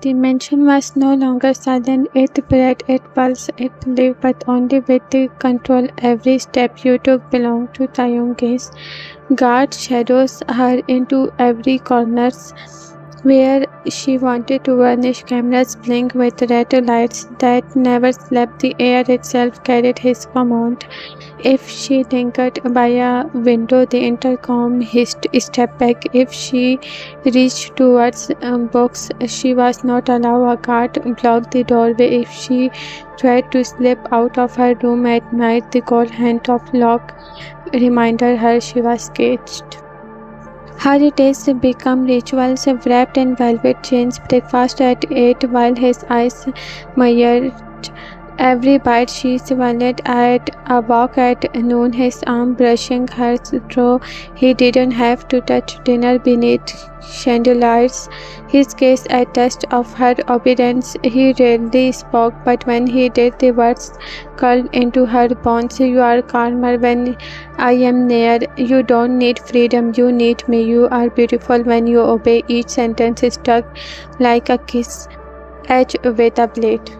The mansion was no longer silent. It breathed, it pulsed, it lived, but only with the control. Every step you took belonged to Taehyung. Gaze guard shadows her into every corner where she wanted to vanish. Cameras blinked with red lights that never slept. The air itself carried his command. If she lingered by a window, the intercom hissed, "Step back." If she reached towards books, she was not allowed. A guard blocked the doorway. If she tried to slip out of her room at night, the cold hand of lock reminded her she was caged. Her days became rituals wrapped in velvet chains. Breakfast at 8 while his eyes mirrored every bite she swallowed. At a walk at noon, his arm brushing her through. He didn't have to touch dinner beneath chandeliers. His gaze a test of her obedience. He rarely spoke, but when he did, the words curled into her bones. "You are calmer when I am near. You don't need freedom, you need me. You are beautiful when you obey." Each sentence stuck like a kiss edged with a blade.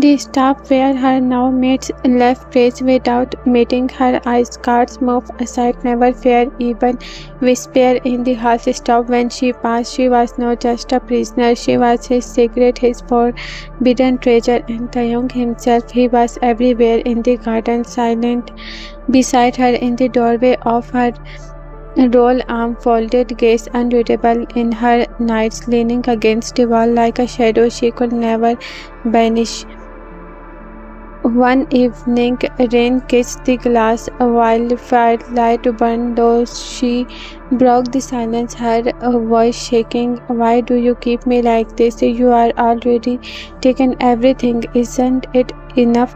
The staff where her now mates left praise without meeting her eyes. Guards moved aside, never fear. Even whisper in the house stopped when she passed. She was not just a prisoner, she was his secret, his forbidden treasure. And Taehyung himself, he was everywhere, in the garden, silent beside her, in the doorway of her roll, arm folded, gaze unreadable in her nights, leaning against the wall like a shadow she could never banish. One evening, rain kissed the glass while firelight burned low. She broke the silence, her voice shaking. "Why do you keep me like this? You are already taken everything. Isn't it enough?"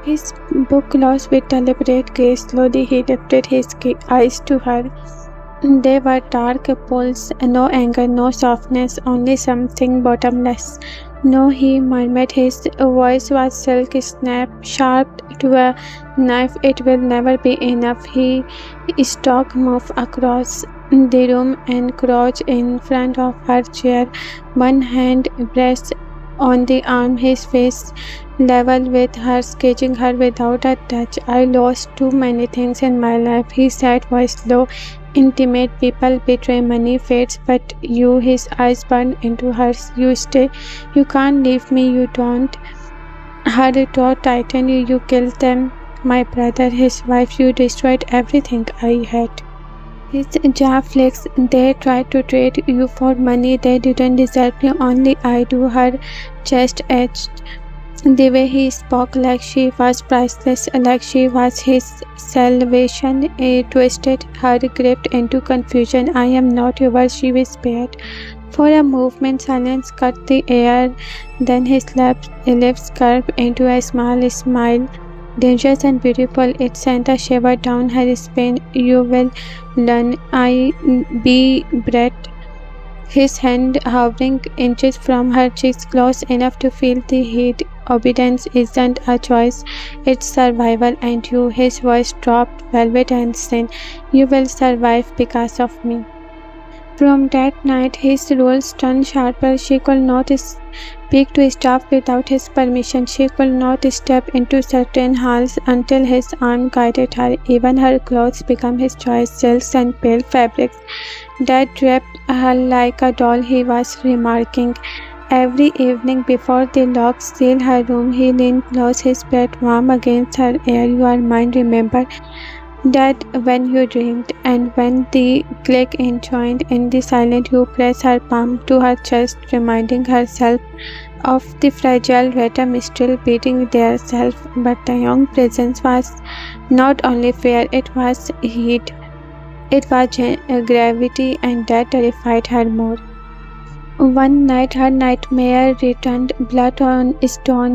His book closed with deliberate gaze. Slowly he lifted his eyes to her. They were dark pools, no anger, no softness, only something bottomless. "No," he murmured. His voice was silk snap, sharp to a knife. "It will never be enough." He stalked, moved across the room and crouched in front of her chair, one hand pressed on the arm, his face level with hers, catching her without a touch. "I lost too many things in my life," he said, voice low. "Intimate people betray, money fades, but you." His eyes burned into hers. "You stay. You can't leave me. You don't." Her throat tightened. "You killed them, my brother, his wife. You destroyed everything I had." His jaw flexed. "They tried to trade you for money. They didn't deserve you. Only I do." Her chest edged. The way he spoke, like she was priceless, like she was his salvation, twisted her grip into confusion. "I am not yours," she whispered. For a moment, silence cut the air. Then his lips curved into a small smile, dangerous and beautiful. It sent a shiver down her spine. "You will learn." 𝑰𝒏𝒏𝒐𝒄𝒆𝒏. His hand hovering inches from her cheeks, close enough to feel the heat. "Obedience isn't a choice, it's survival, and you." His voice dropped, velvet and thin. "You will survive because of me." From that night, his rules turned sharper. She could not speak to staff without his permission. She could not step into certain halls until his arm guided her. Even her clothes became his choice, silks and pale fabrics that draped her like a doll. He was remarking. Every evening before the lock sealed her room, he leaned close, his breath warm against her ear. "You are mine, remember that when you dreamed." And when the click joined in the silence, you pressed her palm to her chest, reminding herself of the fragile rhythm still beating their self. But the young presence was not only fear, it was heat. It was gravity, and that terrified her more. One night her nightmare returned, blood on stone,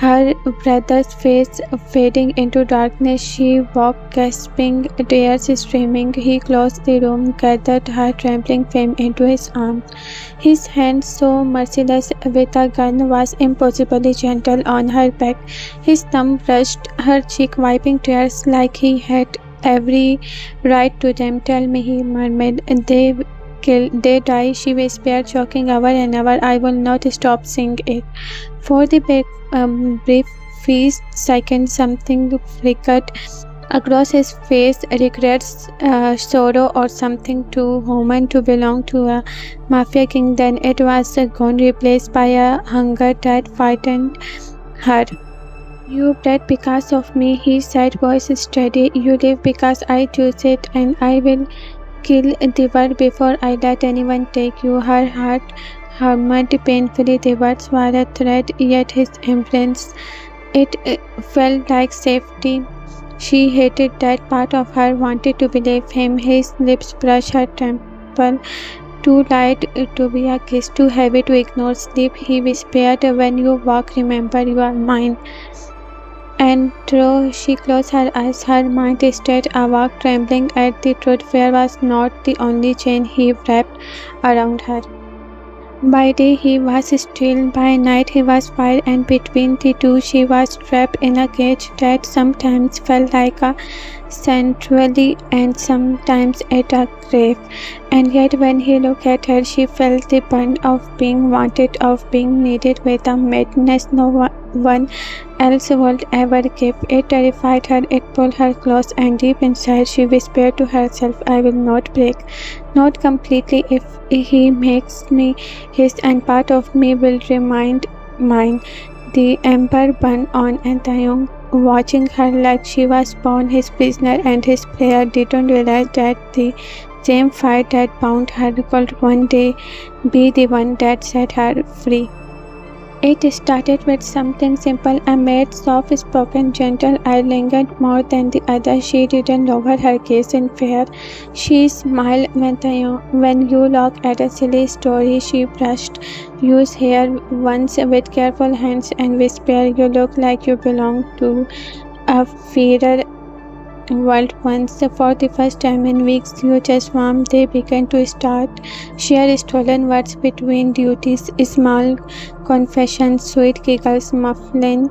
her brother's face fading into darkness. She woke gasping, tears streaming. He closed the room, gathered her trembling frame into his arms. His hand, so merciless with a gun, was impossibly gentle on her back. His thumb brushed her cheek, wiping tears like he had every right to them. "Tell me," he murmured. killed. They die, she whispered, choking over and over. I will not stop saying it. For the brief second, something flickered across his face, regrets, sorrow, or something too human to belong to a mafia king. Then it was gone, replaced by a hunger that frightened her. You bled because of me, he said, voice steady. You live because I choose it, and I will kill the world before I let anyone take you. Her heart hammered painfully. The words were a threat, yet his embrace, it felt like safety. She hated that part of her, wanted to believe him. His lips brushed her temple. Too light to be a kiss, too heavy to ignore. Sleep, he whispered, when you walk, remember you are mine. And though she closed her eyes, her mind stayed awake, trembling at the truth. Fear was not the only chain he wrapped around her. By day he was still, by night he was fire, and between the two she was trapped in a cage that sometimes felt like a sanctuary and sometimes at a grave. And yet when he looked at her, she felt the burn of being wanted, of being needed with a madness no one else would ever give. It terrified her, it pulled her close, and deep inside she whispered to herself, I will not break, not completely. If he makes me his, and part of me will remain mine. The ember burned on, and Taehyung, watching her like she was born his prisoner and his prayer, didn't realize that the same fire that bound her could one day be the one that set her free. It started with something simple, a maid, soft-spoken, gentle. I lingered more than the other. She didn't lower her gaze in fear. She smiled when you looked at a silly story. She brushed your hair once with careful hands and whispered, you look like you belong to a fairer world once. For the first time in weeks, you just warmed. They began to share stolen words between duties, small confessions, sweet giggles, muffling.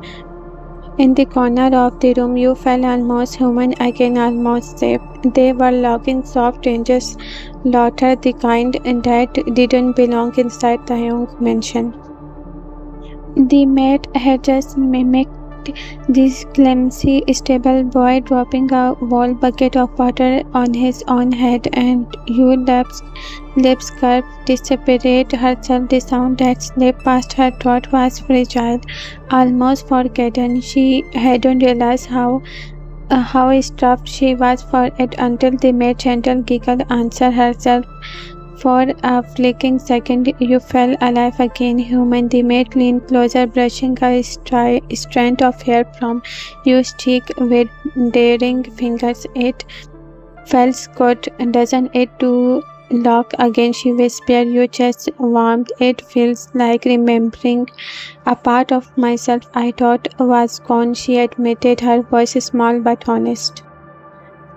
In the corner of the room, you felt almost human again, almost safe. They were logging soft dangerous laughter, the kind that didn't belong inside the young mansion. The maid had just mimicked this clumsy stable boy, dropping a whole bucket of water on his own head, and your lips curved, desperate herself. The sound that slipped past her throat was fragile, almost forgotten. She hadn't realized how stuffed she was for it until the maid gentle giggle answered herself. For a fleeting second, you felt alive again, human. The maid leaned closer, brushing a strand of hair from your cheek with daring fingers. It feels good, doesn't it, to look again? She whispered. Your chest warmed. It feels like remembering a part of myself I thought was gone, she admitted, her voice small but honest.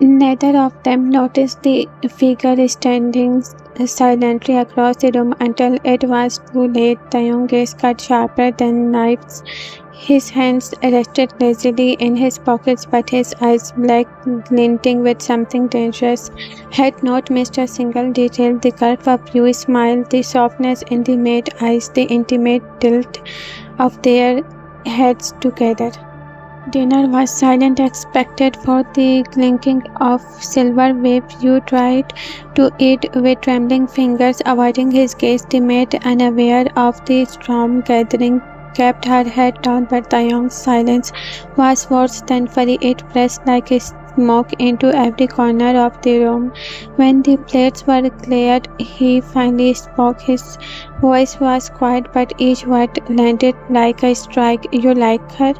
Neither of them noticed the figure standing silently across the room until it was too late. Taehyung's gaze cut sharper than knives. His hands rested lazily in his pockets, but his eyes, black, glinting with something dangerous, had not missed a single detail. The curve of blue smile, the softness in the maid eyes, the intimate tilt of their heads together. Dinner was silent, expected for the clinking of silver waves. You tried to eat with trembling fingers, avoiding his gaze. The maid, unaware of the storm gathering, kept her head down, but Taehyung's silence was worse than fury. It pressed like a smoke into every corner of the room. When the plates were cleared, he finally spoke. His voice was quiet, but each word landed like a strike. You like her?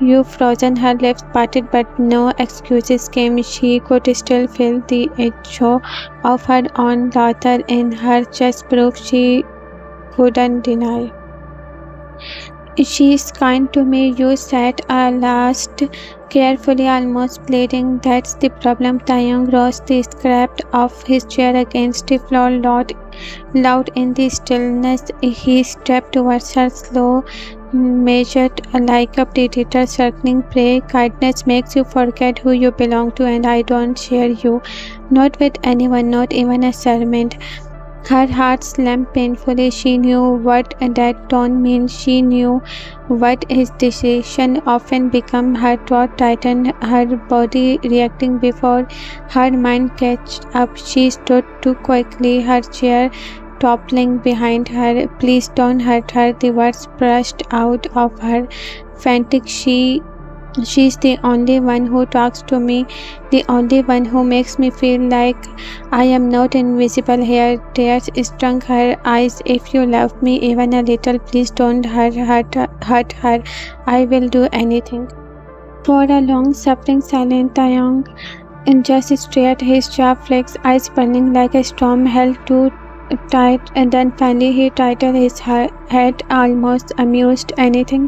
You frozen, her lips parted, but no excuses came. She could still feel the echo of her own laughter in her chest, proof she couldn't deny. She's kind to me, you said at last, carefully, almost pleading. That's the problem. Taehyung rose, the scraped of his chair against the floor, loud in the stillness. He stepped towards her, slow, measured, like a predator circling prey. Kindness makes you forget who you belong to, and I don't share you. Not with anyone, not even a servant. Her heart slumped painfully. She knew what that tone meant. She knew what his decision often became. Her throat tightened, her body reacting before her mind caught up. She stood too quickly, her chair toppling behind her. "Please don't hurt her," the words burst out of her. Frantic, She's the only one who talks to me, the only one who makes me feel like I am not invisible here. Tears stung her eyes. "If you love me even a little, please don't hurt her. I will do anything." For a long, suffering silence, Taehyung just stared, his jaw flexed, eyes burning like a storm, held too tight, and then finally he tightened his head, almost amused. "Anything?"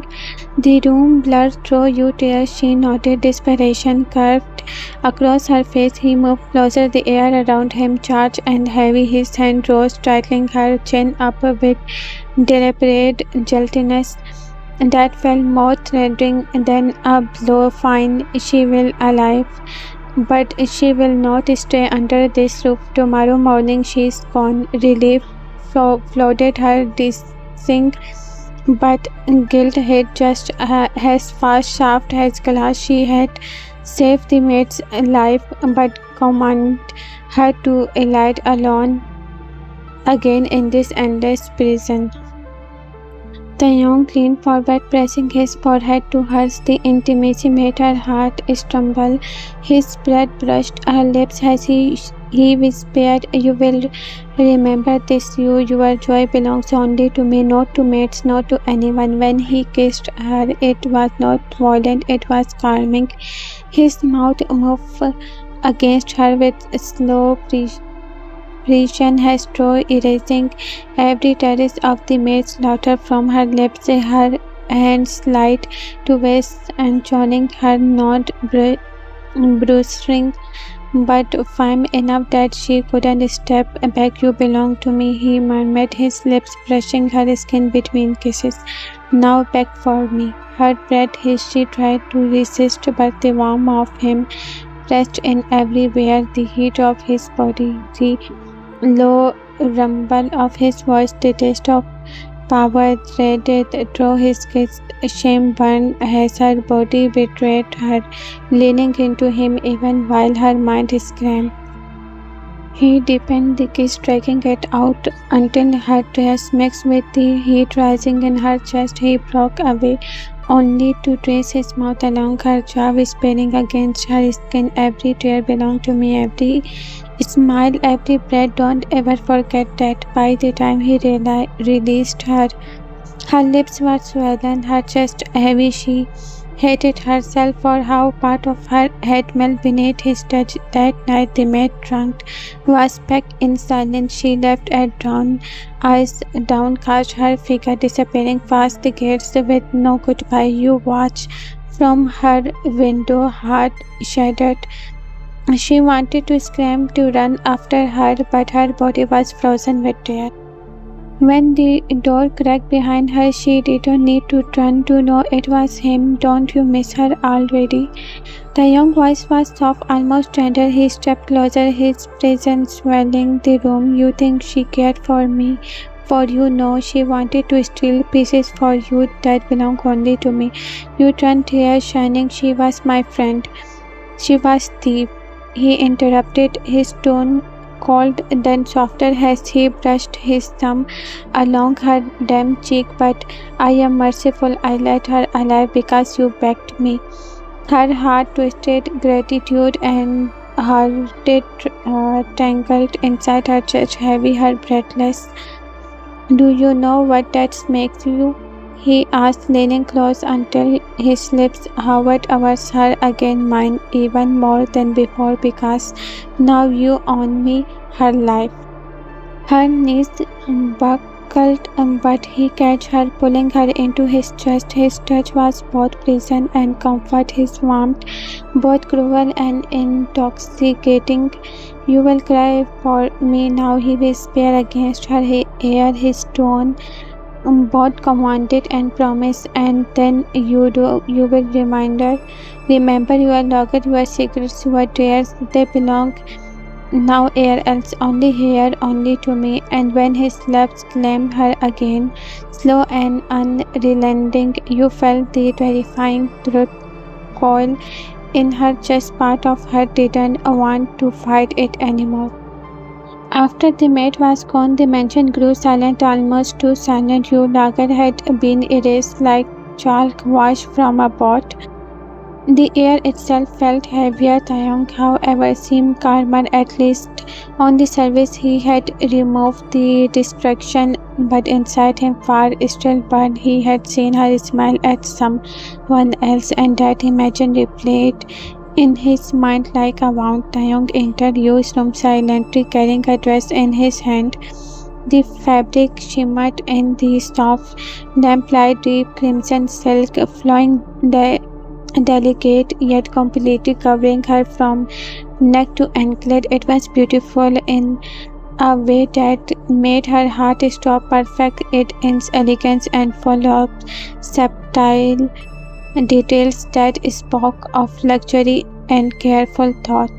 The room blurred through you tears. She noted desperation curved across her face. He moved closer, the air around him charged and heavy. His hand rose, tightening her chin up with deliberate gentleness that felt more threatening than a blow. "Fine, she will alive. But she will not stay under this roof. Tomorrow morning she is gone." Relief flooded her, dizzying, but guilt hit just as fast, sharp as glass. She had saved the maid's life, but commanded her to lie alone again in this endless prison. Taehyung leaned forward, pressing his forehead to hers. The intimacy made her heart stumble. His breath brushed her lips as he whispered, "You will remember this. Your joy belongs only to me, not to mates, not to anyone." When he kissed her, it was not violent, it was calming. His mouth moved against her with slow precision, his straw erasing every trace of the maid's laughter from her lips. Her hands slid to waist and joining her, not bruising, but firm enough that she couldn't step back. "You belong to me," he murmured, his lips brushing her skin between kisses. "Now beg for me." Her breath hissed. She tried to resist, but the warmth of him pressed in everywhere, the heat of his body, the low rumble of his voice, the taste of power threaded through his kiss. Shame burned as her body betrayed her, leaning into him even while her mind screamed. He deepened the kiss, dragging it out until her tears mixed with the heat rising in her chest. He broke away, only to trace his mouth along her jaw, whispering against her skin, "Every tear belonged to me, every smile, every breath. Don't ever forget that." By the time he released her, her lips were swollen, her chest heavy. She hated herself for how part of her had melted beneath his touch. That night the maid drank was back in silence. She left at dawn, eyes downcast, her figure disappearing past the gates with no goodbye. You watched from her window, heart shattered. She wanted to scream, to run after her, but her body was frozen with tear. When the door cracked behind her, she didn't need to turn to know it was him. "Don't you miss her already?" The young voice was soft, almost tender. He stepped closer, his presence swelling the room. "You think she cared for me? For you? No, she wanted to steal pieces for you that belong only to me." You turned, tears shining. "She was my friend." "She was thief," he interrupted, his tone cold, then softer as he brushed his thumb along her damp cheek. "But I am merciful. I let her alive because you begged me." Her heart twisted, gratitude and hearted tangled inside her chest, heavy, her breathless. "Do you know what that makes you?" he asked, leaning close until his lips hovered over her again. "Mine, even more than before, because now you own me." Her life. Her knees buckled, but he caught her, pulling her into his chest. His touch was both prison and comfort, his warmth both cruel and intoxicating. "You will cry for me now," he whispered against her ear, his tone both commanded and promise. "And then you will remember your locket, your secrets, your tears. They belong nowhere else, only here, only to me. And when his lips claimed her again, slow and unrelenting, you felt the terrifying truth coil in her chest. Part of her didn't want to fight it anymore. After the maid was gone, the mansion grew silent, almost too silent. Your lager had been erased like chalk washed from a boat. The air itself felt heavier. Taehyung, however, seemed calmer. At least on the surface he had removed the distraction, but inside him fire still burned. He had seen her smile at someone else, and that image replayed in his mind like a wound. Taehyung entered Yu's room silently, carrying a dress in his hand. The fabric shimmered in the soft lamplight, deep crimson silk flowing delicate yet completely covering her from neck to anklet. It was beautiful in a way that made her heart stop, perfect in its elegance and full of subtle details that spoke of luxury and careful thought.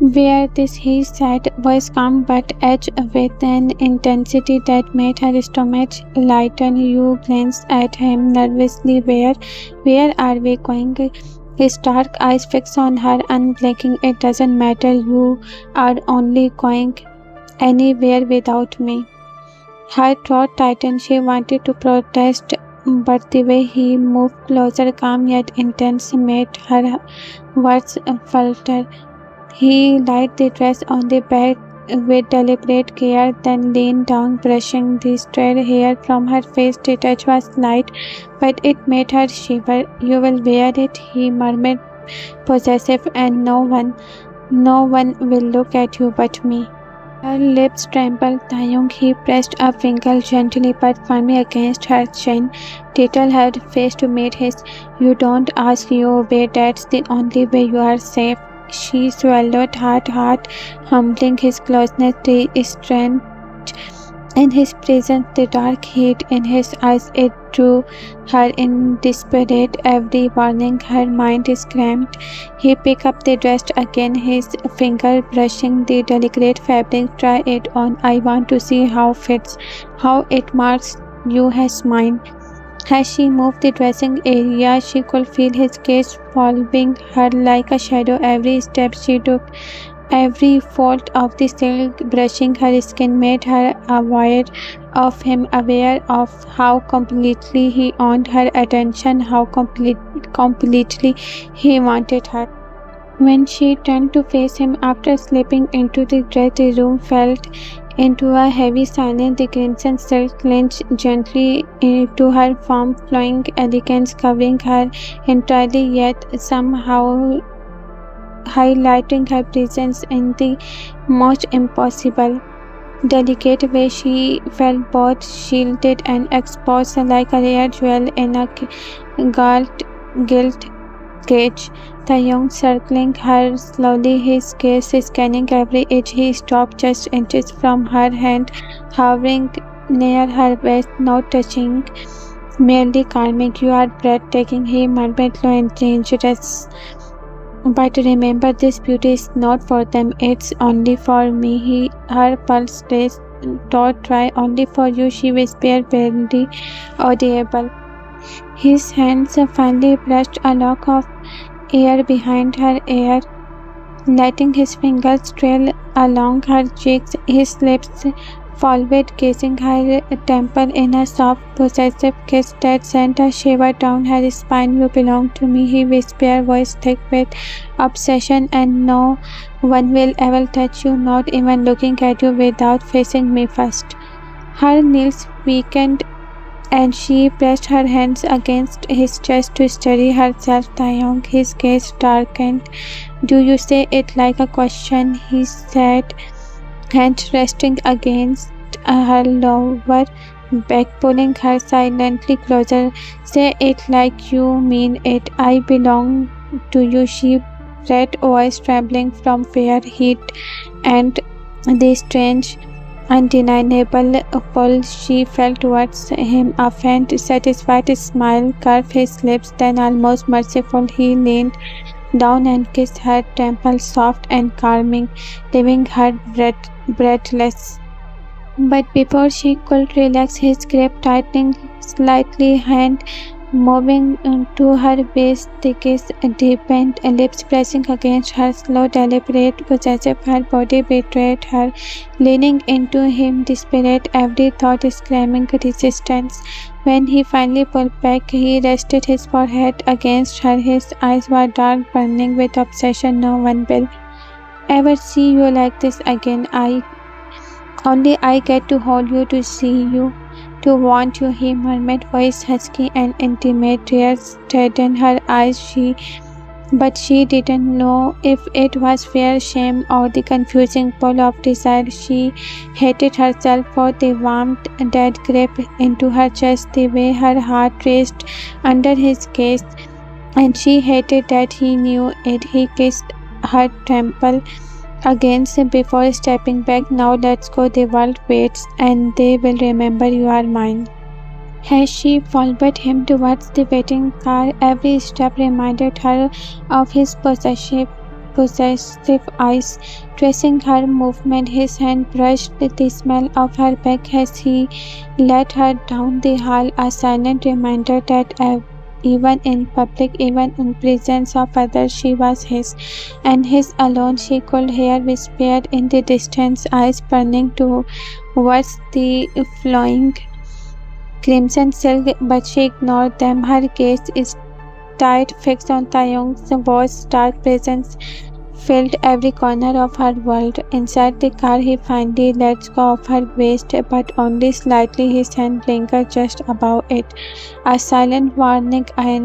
Wear this, he said, voice calm but edged with an intensity that made her stomach lighten. You glanced at him nervously. Where are we going? His dark eyes fixed on her, unblinking. It doesn't matter. You are only going anywhere without me. Her throat tightened. She wanted to protest, but the way he moved closer, calm yet intense, made her words falter. He laid the dress on the bed with deliberate care, then leaned down, brushing the straight hair from her face. The touch was light, but it made her shiver. You will wear it, he murmured, possessive, and no one will look at you but me. Her lips trembled. Taehyung, he pressed a finger gently but firmly against her chin, tilted her face to meet his. You don't ask, you obey. That's the only way you are safe. She swallowed hard, humbling his closeness, the strength in his presence, the dark heat in his eyes. It drew her in desperate. Every warning her mind screamed. He picked up the dress again, his finger brushing the delicate fabric. Try it on. I want to see how it fits, how it marks you as mine. As she moved the dressing area, she could feel his gaze following her like a shadow. Every step she took, every fold of the silk brushing her skin, made her aware of him, aware of how completely he owned her attention, how completely he wanted her. When she turned to face him after slipping into the dress, the room fell into a heavy silence. The crimson silk clinched gently to her form, flowing elegance, covering her entirely, yet somehow highlighting her presence in the most impossible, delicate way. She felt both shielded and exposed, like a rare jewel in a gilt cage. Taehyung circling her slowly, his gaze scanning every edge. He stopped just inches from her hand, hovering near her waist, not touching, merely calming. You are breathtaking, he murmured low and dangerous. But remember, this beauty is not for them, it's only for me. Her pulse raced. Don't try, only for you, she whispered, barely audible. His hands finally brushed a lock of hair behind her ear, letting his fingers trail along her cheeks. His lips followed, kissing her temple in a soft, possessive kiss that sent a shiver down her spine. You belong to me, he whispered, voice thick with obsession, and no one will ever touch you, not even looking at you, without facing me first. Her knees weakened, and she pressed her hands against his chest to steady herself. Taehyung, his gaze darkened. Do you say it like a question? He said, hand resting against her lower back, pulling her silently closer. Say it like you mean it. I belong to you. She said, voice trembling from fear, heat, and the strange, undeniable pull she felt towards him. A faint, satisfied smile curved his lips, then almost merciful, he leaned down and kissed her temple, soft and calming, leaving her breathless. But before she could relax his grip, tightening slightly, hand moving to her waist, the kiss deepened, lips pressing against her, slow, deliberate, possessive. Her body betrayed her, leaning into him, desperate, every thought screaming resistance. When he finally pulled back, he rested his forehead against her. His eyes were dark, burning with obsession. "No one will ever see you like this again. Only I get to hold you, to see you, to want you," he murmured, voice husky and intimate. Tears reddened her eyes, but she didn't know if it was fear, shame, or the confusing pull of desire. She hated herself for the warmth that gripped into her chest, the way her heart raced under his gaze, and she hated that he knew it. He kissed her temple against before stepping back. "Now let's go. The world waits, and they will remember you are mine." As she followed him towards the waiting car, every step reminded her of his possessive eyes, tracing her movement. His hand brushed the smell of her back as he led her down the hall, a silent reminder that even in public, even in presence of others, she was his, and his alone. She could hear whispered in the distance, eyes burning towards the flowing crimson silk, but she ignored them. Her gaze is tight, fixed on Taehyung's vast dark presence, filled every corner of her world. Inside the car, he finally lets go of her waist, but only slightly. His hand lingered just above it, a silent warning and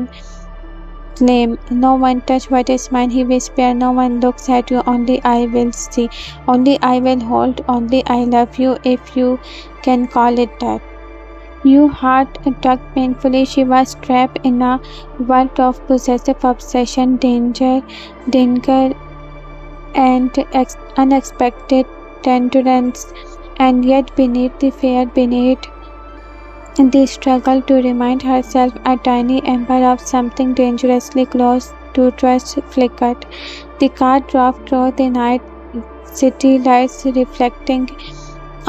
claim. "No one touch what is mine," he whispered. "No one looks at you. Only I will see. Only I will hold. Only I love you, if you can call it that." Her heart tugged painfully. She was trapped in a world of possessive obsession, danger, and unexpected tenderness, and yet beneath the fear, beneath the struggle to remind herself, a tiny ember of something dangerously close to trust flickered. The car drove through the night, city lights reflecting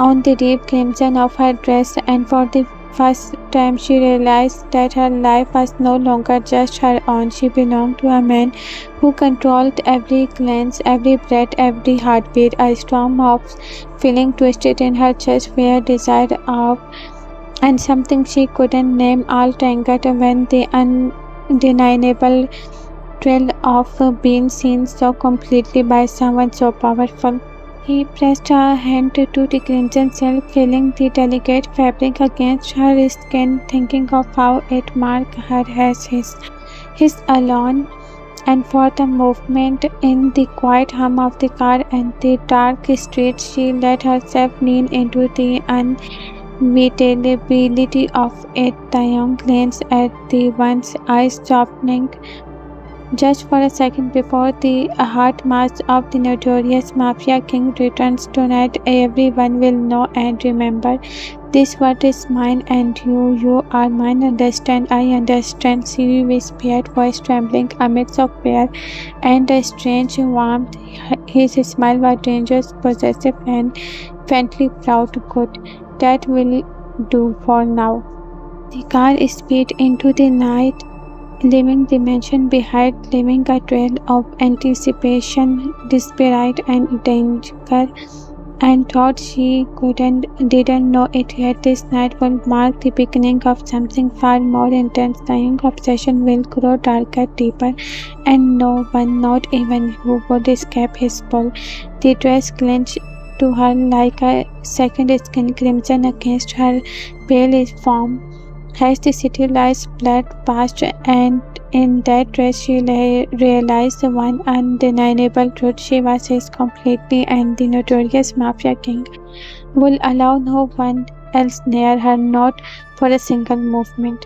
on the deep crimson of her dress, and for the first time she realized that her life was no longer just her own. She belonged to a man who controlled every glance, every breath, every heartbeat. A storm of feeling twisted in her chest, fear, desire, awe, and something she couldn't name, all tangled when the undeniable thrill of being seen so completely by someone so powerful. He pressed her hand to the crimson silk, feeling the delicate fabric against her skin, thinking of how it marked her as his alone. And for the moment, in the quiet hum of the car and the dark streets, she let herself lean into the unbeatability of it. Taehyung glanced at the one's eyes softening just for a second before the hard march of the notorious mafia king returns tonight. Everyone will know and remember. This world is mine, and you are mine. Understand? I understand, she whispered, voice trembling, a mix of fear and a strange warmth. His smile was dangerous, possessive, and faintly proud. "Good. That will do for now." The car sped into the night, leaving the mansion behind, leaving a trail of anticipation, despair, and danger, and thought she didn't know it yet. This night will mark the beginning of something far more intense. The young obsession will grow darker, deeper, and no one, not even you, would escape his pull. The dress clenched to her like a second skin, crimson against her pale form. As the city lights fled past, and in that dress she realized one undeniable truth: she was his completely, and the notorious mafia king will allow no one else near her, not for a single moment.